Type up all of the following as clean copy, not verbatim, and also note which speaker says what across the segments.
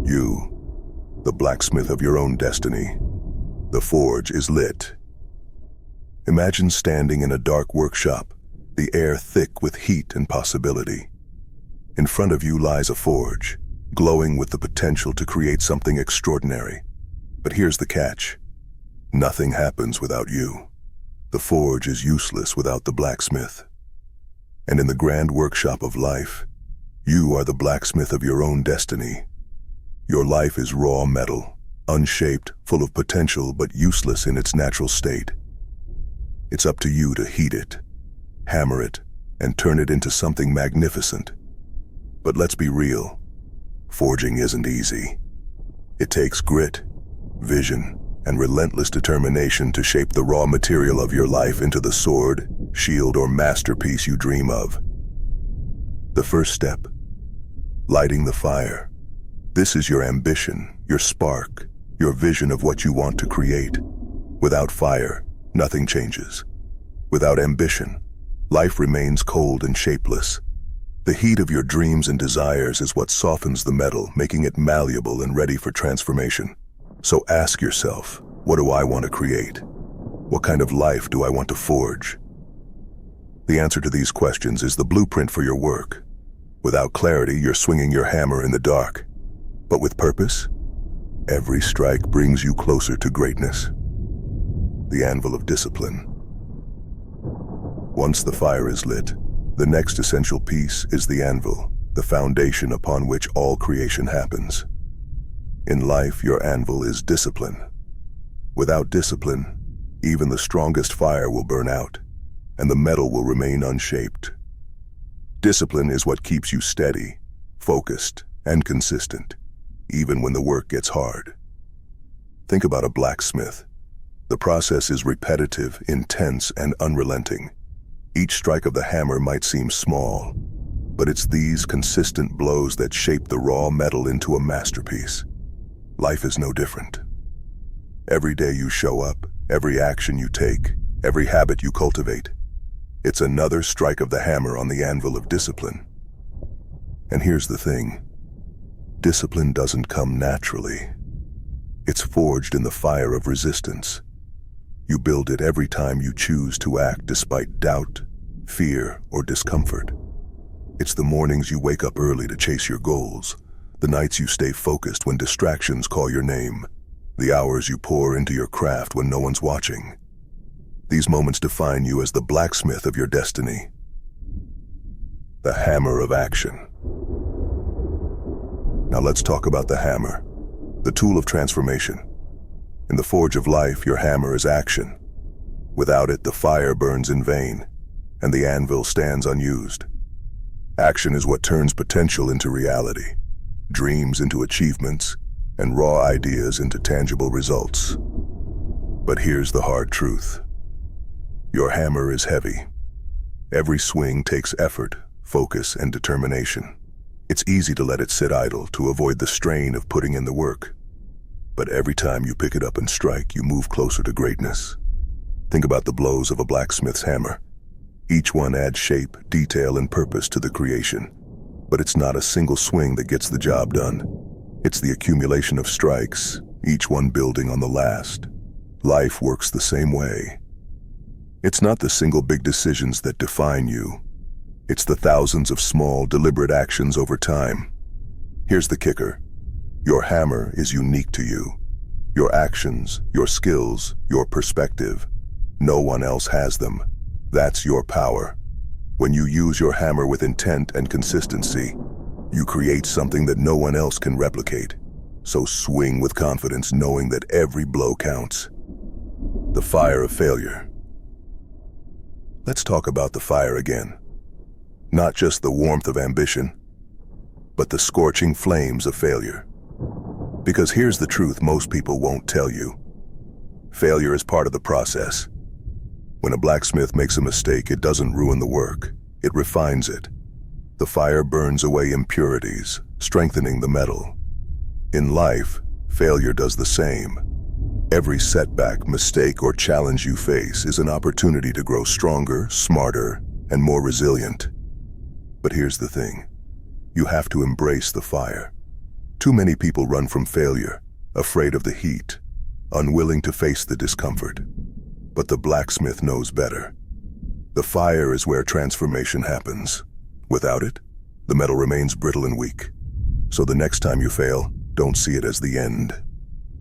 Speaker 1: You, the blacksmith of your own destiny. The forge is lit. Imagine standing in a dark workshop, the air thick with heat and possibility. In front of you lies a forge, glowing with the potential to create something extraordinary. But here's the catch. Nothing happens without you. The forge is useless without the blacksmith. And in the grand workshop of life, you are the blacksmith of your own destiny. Your life is raw metal, unshaped, full of potential, but useless in its natural state. It's up to you to heat it, hammer it, and turn it into something magnificent. But let's be real. Forging isn't easy. It takes grit, vision, and relentless determination to shape the raw material of your life into the sword, shield, or masterpiece you dream of. The first step, lighting the fire. This is your ambition, your spark, your vision of what you want to create. Without fire, nothing changes. Without ambition, life remains cold and shapeless. The heat of your dreams and desires is what softens the metal, making it malleable and ready for transformation. So ask yourself, what do I want to create? What kind of life do I want to forge? The answer to these questions is the blueprint for your work. Without clarity, you're swinging your hammer in the dark. But with purpose, every strike brings you closer to greatness. The anvil of discipline. Once the fire is lit, the next essential piece is the anvil, the foundation upon which all creation happens. In life, your anvil is discipline. Without discipline, even the strongest fire will burn out, and the metal will remain unshaped. Discipline is what keeps you steady, focused, and consistent, even when the work gets hard. Think about a blacksmith. The process is repetitive, intense, and unrelenting. Each strike of the hammer might seem small, but it's these consistent blows that shape the raw metal into a masterpiece. Life is no different. Every day you show up, every action you take, every habit you cultivate, it's another strike of the hammer on the anvil of discipline. And here's the thing. Discipline doesn't come naturally. It's forged in the fire of resistance. You build it every time you choose to act despite doubt, fear, or discomfort. It's the mornings you wake up early to chase your goals, the nights you stay focused when distractions call your name, the hours you pour into your craft when no one's watching. These moments define you as the blacksmith of your destiny. The hammer of action. Now let's talk about the hammer, the tool of transformation. In the forge of life, your hammer is action. Without it, the fire burns in vain, and the anvil stands unused. Action is what turns potential into reality, dreams into achievements, and raw ideas into tangible results. But here's the hard truth. Your hammer is heavy. Every swing takes effort, focus, and determination. It's easy to let it sit idle to avoid the strain of putting in the work. But every time you pick it up and strike, you move closer to greatness. Think about the blows of a blacksmith's hammer. Each one adds shape, detail, and purpose to the creation. But it's not a single swing that gets the job done. It's the accumulation of strikes, each one building on the last. Life works the same way. It's not the single big decisions that define you. It's the thousands of small, deliberate actions over time. Here's the kicker. Your hammer is unique to you. Your actions, your skills, your perspective. No one else has them. That's your power. When you use your hammer with intent and consistency, you create something that no one else can replicate. So swing with confidence, knowing that every blow counts. The fire of failure. Let's talk about the fire again. Not just the warmth of ambition, but the scorching flames of failure. Because here's the truth most people won't tell you. Failure is part of the process. When a blacksmith makes a mistake, it doesn't ruin the work. It refines it. The fire burns away impurities, strengthening the metal. In life, failure does the same. Every setback, mistake, or challenge you face is an opportunity to grow stronger, smarter, and more resilient. But here's the thing. You have to embrace the fire. Too many people run from failure, afraid of the heat, unwilling to face the discomfort. But the blacksmith knows better. The fire is where transformation happens. Without it, the metal remains brittle and weak. So the next time you fail, don't see it as the end.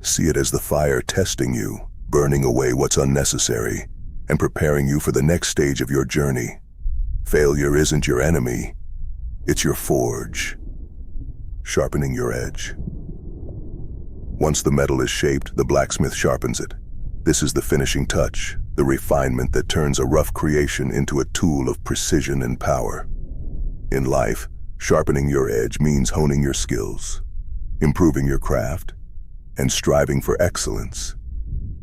Speaker 1: See it as the fire testing you, burning away what's unnecessary, and preparing you for the next stage of your journey. Failure isn't your enemy, it's your forge, sharpening your edge. Once the metal is shaped, the blacksmith sharpens it. This is the finishing touch, the refinement that turns a rough creation into a tool of precision and power. In life, sharpening your edge means honing your skills, improving your craft, and striving for excellence.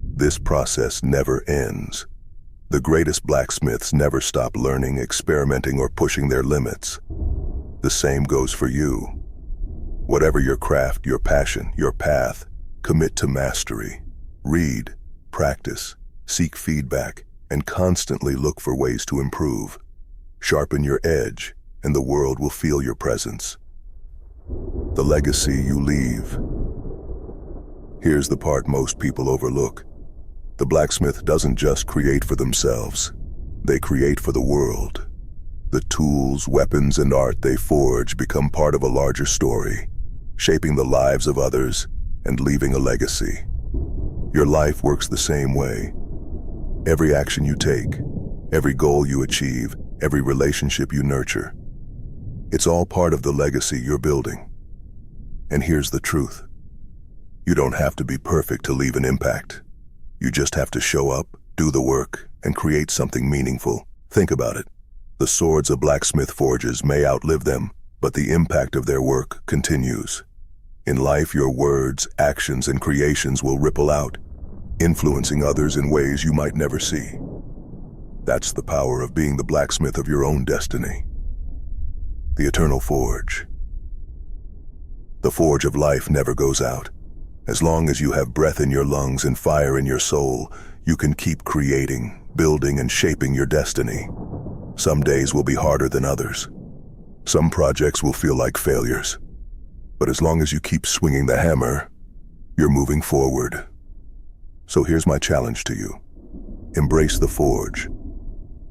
Speaker 1: This process never ends. The greatest blacksmiths never stop learning, experimenting, or pushing their limits. The same goes for you. Whatever your craft, your passion, your path, commit to mastery. Read, practice, seek feedback, and constantly look for ways to improve. Sharpen your edge, and the world will feel your presence. The legacy you leave. Here's the part most people overlook. The blacksmith doesn't just create for themselves. They create for the world. The tools, weapons, and art they forge become part of a larger story, shaping the lives of others and leaving a legacy. Your life works the same way. Every action you take, every goal you achieve, every relationship you nurture, it's all part of the legacy you're building. And here's the truth. You don't have to be perfect to leave an impact. You just have to show up, do the work, and create something meaningful. Think about it. The swords a blacksmith forges may outlive them, but the impact of their work continues. In life, your words, actions, and creations will ripple out, influencing others in ways you might never see. That's the power of being the blacksmith of your own destiny. The eternal forge. The forge of life never goes out. As long as you have breath in your lungs and fire in your soul, you can keep creating, building, and shaping your destiny. Some days will be harder than others. Some projects will feel like failures. But as long as you keep swinging the hammer, you're moving forward. So here's my challenge to you. Embrace the forge.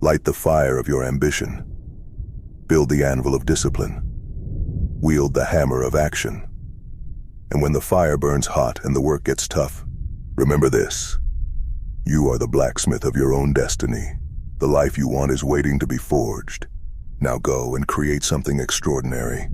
Speaker 1: Light the fire of your ambition. Build the anvil of discipline. Wield the hammer of action. And when the fire burns hot and the work gets tough, remember this. You are the blacksmith of your own destiny. The life you want is waiting to be forged. Now go and create something extraordinary.